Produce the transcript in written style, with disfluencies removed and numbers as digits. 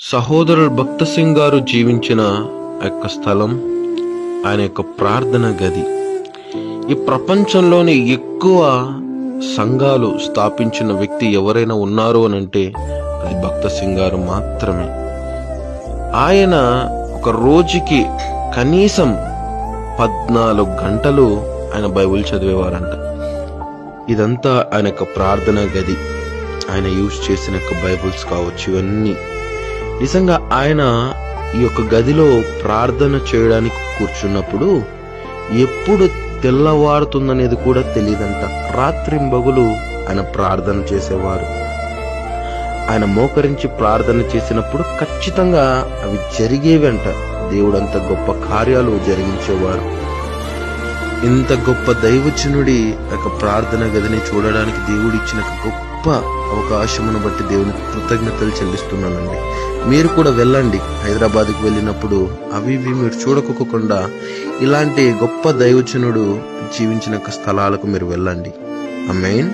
సహోదరుడు భక్త సింగ్ గారు జీవించిన యొక్క స్థలం, ఆయన యొక్క ప్రార్థన గది. ఈ ప్రపంచంలోని ఎక్కువ సంఘాలు స్థాపించిన వ్యక్తి ఎవరైనా ఉన్నారు అని అంటే అది భక్త సింగ్ గారు మాత్రమే. ఆయన ఒక రోజుకి కనీసం 14 గంటలు ఆయన బైబిల్ చదివేవారంట. ఇదంతా ఆయన యొక్క ప్రార్థన గది. ఆయన యూజ్ చేసిన బైబిల్స్ కావచ్చు, ఇవన్నీ నిజంగా ఆయన ఈ యొక్క గదిలో ప్రార్థన చేయడానికి కూర్చున్నప్పుడు ఎప్పుడు తెల్లవారుతుందనేది కూడా తెలియదంట. రాత్రింబగులు ఆయన ప్రార్థన చేసేవారు. ఆయన మోకరించి ప్రార్థన చేసినప్పుడు ఖచ్చితంగా అవి జరిగేవంట. దేవుడంత గొప్ప కార్యాలు జరిగించేవారు. ఇంత గొప్ప దైవజనుడి యొక్క ప్రార్థన గదిని చూడడానికి దేవుడు ఇచ్చిన గొప్ప అవకాశమును బట్టి దేవునికి కృతజ్ఞతలు చెల్లిస్తున్నానండి. మీరు కూడా వెళ్ళండి. హైదరాబాద్కి వెళ్ళినప్పుడు అవి మీరు చూడకోకుండా ఇలాంటి గొప్ప దైవజనుడు జీవించిన స్థలాలకు మీరు వెళ్ళండి. ఆమేన్.